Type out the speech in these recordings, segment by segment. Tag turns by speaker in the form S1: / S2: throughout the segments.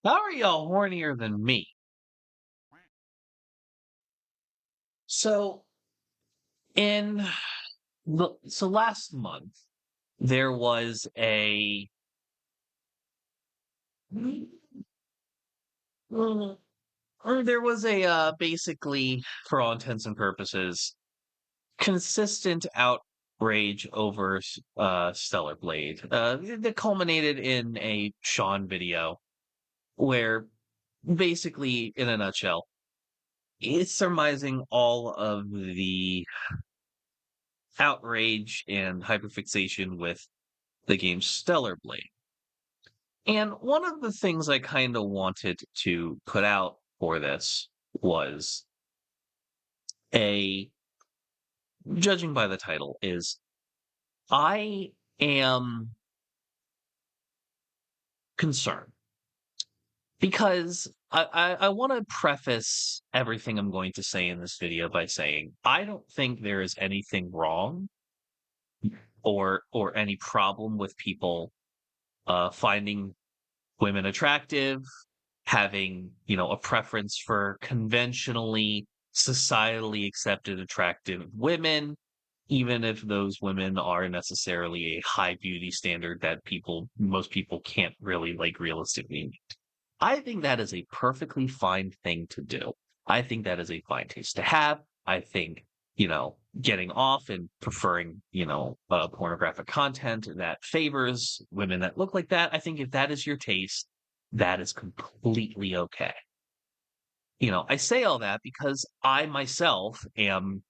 S1: How are y'all hornier than me? So in last month there was a basically, for all intents and purposes, consistent outrage over Stellar Blade that culminated in a Sean video where basically, in a nutshell, it's surmising all of the outrage and hyperfixation with the game Stellar Blade. And one of the things I kind of wanted to put out for this was a, judging by the title, is I am concerned because I want to preface everything I'm going to say in this video by saying I don't think there is anything wrong or any problem with people finding women attractive, having, a preference for conventionally, societally accepted attractive women, even if those women are necessarily a high beauty standard that most people can't really like realistically meet. I think that is a perfectly fine thing to do. I think that is a fine taste to have. I think, getting off and preferring, pornographic content that favors women that look like that. I think if that is your taste, that is completely okay. I say all that because I myself am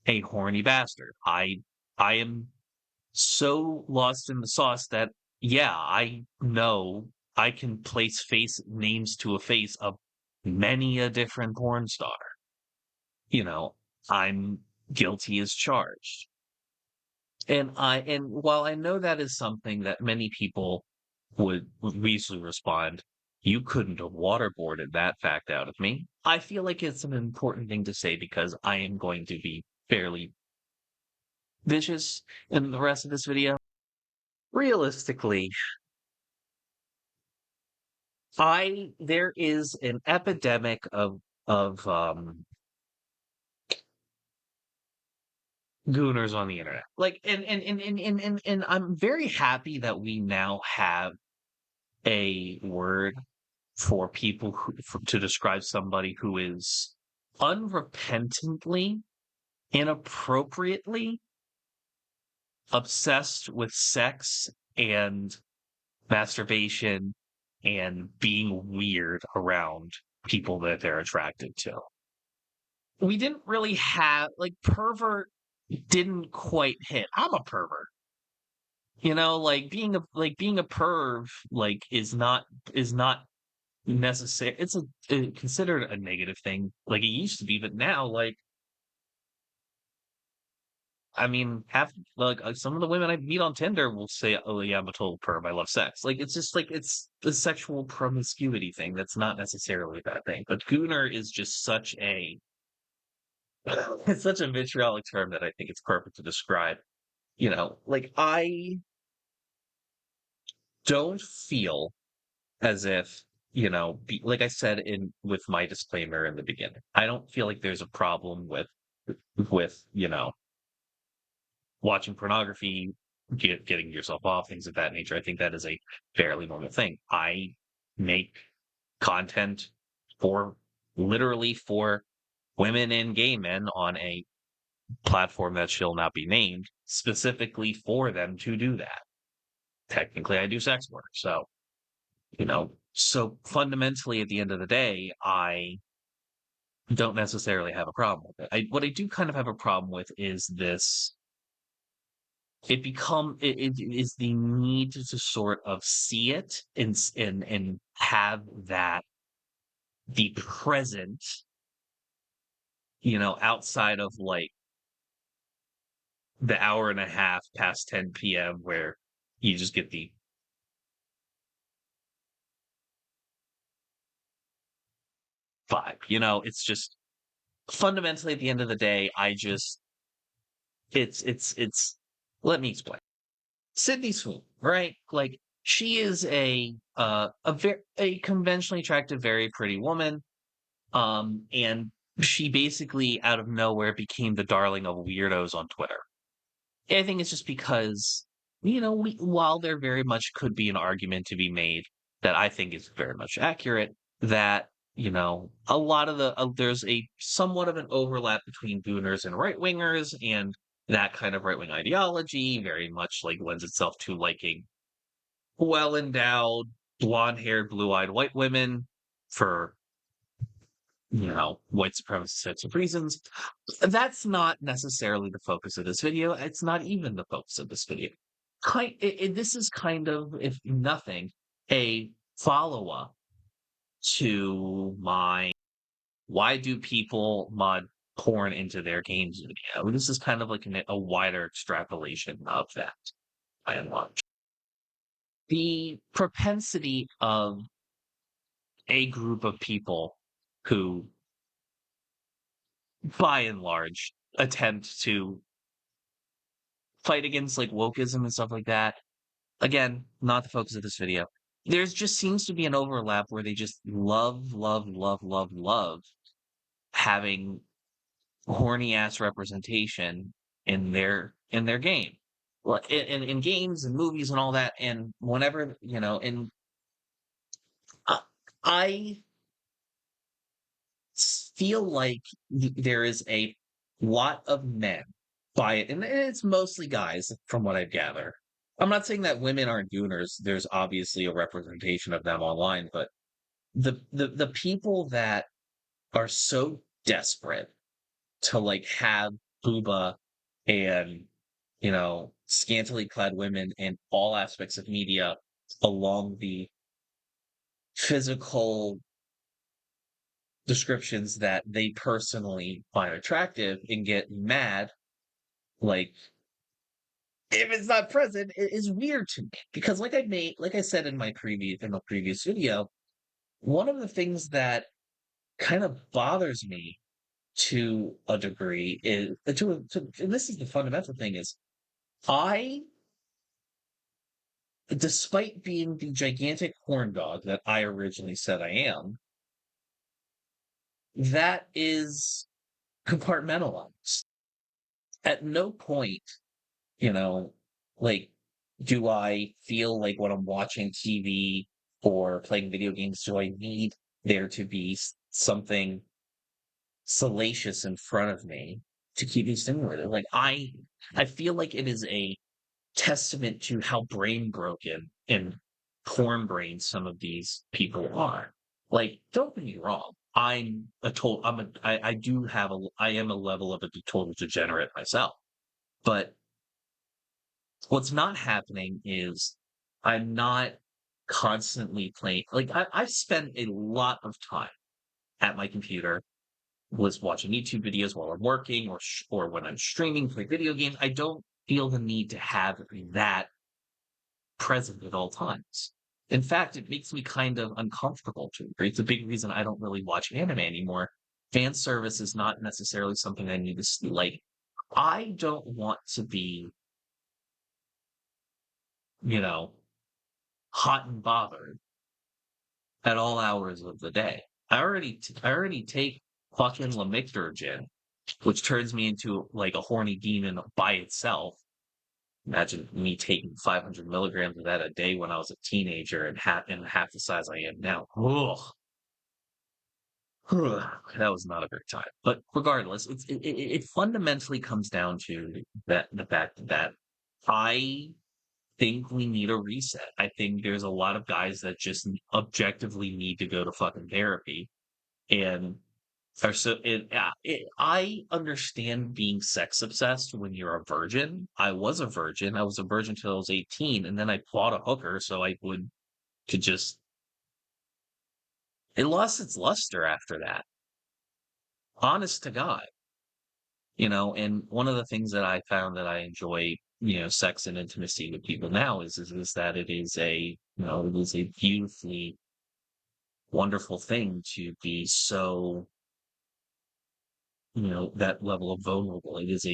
S1: a horny bastard. I am so lost in the sauce that yeah, I know I can place face names to a face of many a different porn star. You know, I'm guilty as charged. And while I know that is something that many people would easily respond, you couldn't have waterboarded that fact out of me. I feel like it's an important thing to say because I am going to be fairly vicious in the rest of this video. Realistically, there is an epidemic of Gooners on the internet. Like and I'm very happy that we now have a word for people to describe somebody who is unrepentantly, inappropriately obsessed with sex and masturbation and being weird around people that they're attracted to. We didn't really have like pervert didn't quite hit. I'm a pervert. Like being a perv like is not necessary. It's considered a negative thing like it used to be, but now like I mean, half like some of the women I meet on Tinder will say, "Oh yeah, I'm a total perv. I love sex." Like it's just like it's the sexual promiscuity thing. That's not necessarily a bad thing. But gooner is just such a it's such a vitriolic term that I think it's perfect to describe. Like I don't feel as if like I said in with my disclaimer in the beginning. I don't feel like there's a problem with watching pornography, getting yourself off, things of that nature. I think that is a fairly normal thing. I make content for literally for women and gay men on a platform that shall not be named, specifically for them to do that. Technically, I do sex work. So fundamentally, at the end of the day, I don't necessarily have a problem with it. What I do kind of have a problem with is this it is the need to sort of see it and have that be present, outside of like the hour and a half past 10 p.m. where you just get the vibe. It's just fundamentally at the end of the day, it's let me explain. Sydney Swoon, right? Like She is a conventionally attractive, very pretty woman. And she basically out of nowhere became the darling of weirdos on Twitter. I think it's just because, while there very much could be an argument to be made that I think is very much accurate, that, a lot of there's a somewhat of an overlap between Gooners and right wingers, and that kind of right wing ideology very much like lends itself to liking well endowed, blonde haired, blue eyed white women for, white supremacist types of reasons. That's not necessarily the focus of this video. It's not even the focus of this video. This is kind of, if nothing, a follow up to my why do people mod porn into their games video. This is kind of like a wider extrapolation of that, by and large. The propensity of a group of people who, by and large, attempt to fight against like wokeism and stuff like that. Again, not the focus of this video. There's just seems to be an overlap where they just love, love, love, love, love having horny ass representation in their game. Well, in games and movies and all that, and whenever and I I feel like there is a lot of men by it, and it's mostly guys from what I gather. I'm not saying that women aren't gooners. There's obviously a representation of them online, but the people that are so desperate to like have booba and scantily clad women in all aspects of media along the physical descriptions that they personally find attractive and get mad, like if it's not present, it is weird to me because like I said in the previous video, one of the things that kind of bothers me to a degree is and this is the fundamental thing is I, despite being the gigantic horn dog that I originally said I am, that is compartmentalized. At no point, you know, like, do I feel like when I'm watching TV or playing video games, do I need there to be something salacious in front of me to keep me stimulated? Like, I feel like it is a testament to how brain broken and porn brain some of these people are. Like, don't get me wrong. I am a level of a total degenerate myself. But what's not happening is I'm not constantly playing. Like, I've spent a lot of time at my computer was watching YouTube videos while I'm working or when I'm streaming, play video games. I don't feel the need to have that present at all times. In fact, it makes me kind of uncomfortable to a degree. It's a big reason I don't really watch anime anymore. Fan service is not necessarily something I need to see. Like, I don't want to be, you know, hot and bothered at all hours of the day. I already take fucking Lamictal, which turns me into like a horny demon by itself. Imagine me taking 500 milligrams of that a day when I was a teenager and half the size I am now. Ugh. That was not a great time. But regardless, it fundamentally comes down to the fact that I think we need a reset. I think there's a lot of guys that just objectively need to go to fucking therapy and or so I understand being sex obsessed when you're a virgin. I was a virgin. I was a virgin till I was 18, and then I bought a hooker so I could just it lost its luster after that. Honest to God. And one of the things that I found that I enjoy, sex and intimacy with people now is that it is a beautifully wonderful thing to be so that level of vulnerable. It is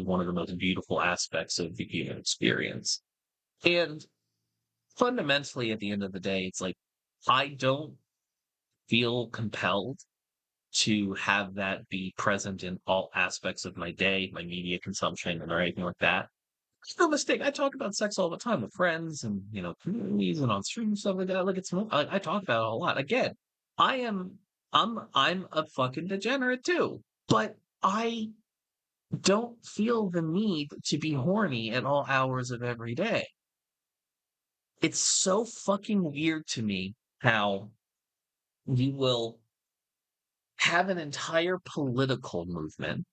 S1: one of the most beautiful aspects of the human experience. And fundamentally, at the end of the day, it's like I don't feel compelled to have that be present in all aspects of my day, my media consumption, or anything like that. It's no mistake. I talk about sex all the time with friends and communities and on stream stuff like that. Like I talk about it a lot. Again, I am I'm a fucking degenerate too, but I don't feel the need to be horny at all hours of every day. It's so fucking weird to me how you will have an entire political movement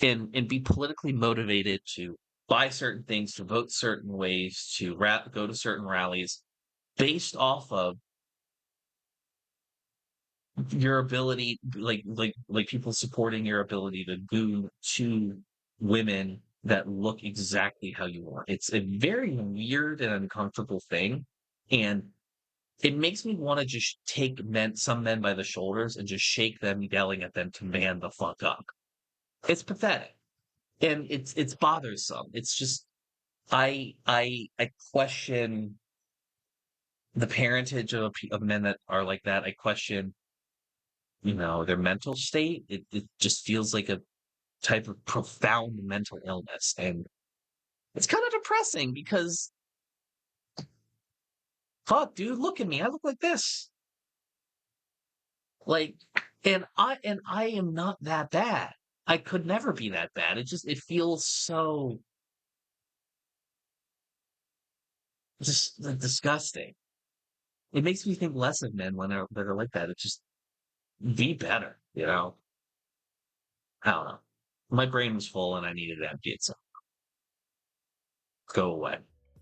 S1: and be politically motivated to buy certain things, to vote certain ways, to go to certain rallies based off of your ability, like people supporting your ability to goon to women that look exactly how you want. It's a very weird and uncomfortable thing, and it makes me want to just take some men by the shoulders and just shake them, yelling at them to man the fuck up. It's pathetic, and it's bothersome. It's just I question the parentage of men that are like that. I question, their mental state. It just feels like a type of profound mental illness, and it's kind of depressing because fuck, dude, look at me. I look like this. Like, and I am not that bad. I could never be that bad. It feels so just disgusting. It makes me think less of men when that are like that. It just be better, I don't know. My brain was full and I needed to empty it, so go away.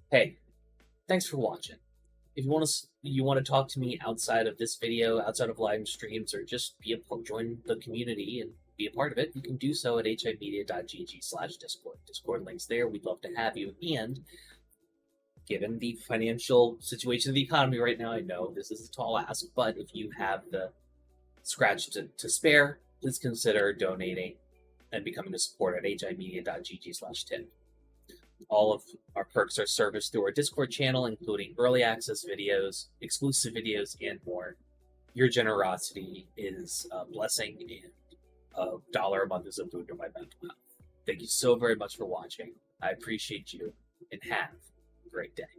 S2: Hey, thanks for watching. If you want to talk to me outside of this video, outside of live streams, or just join the community and be a part of it, you can do so at HIMediaTV/Discord. Discord links there. We'd love to have you. And given the financial situation of the economy right now, I know this is a tall ask, but if you have the scratch to spare, please consider donating and becoming a supporter at HIMedia.gg/tip. All of our perks are serviced through our Discord channel, including early access videos, exclusive videos, and more. Your generosity is a blessing, and $1 a month is a boon to my mental health. Thank you so very much for watching. I appreciate you, and have a great day.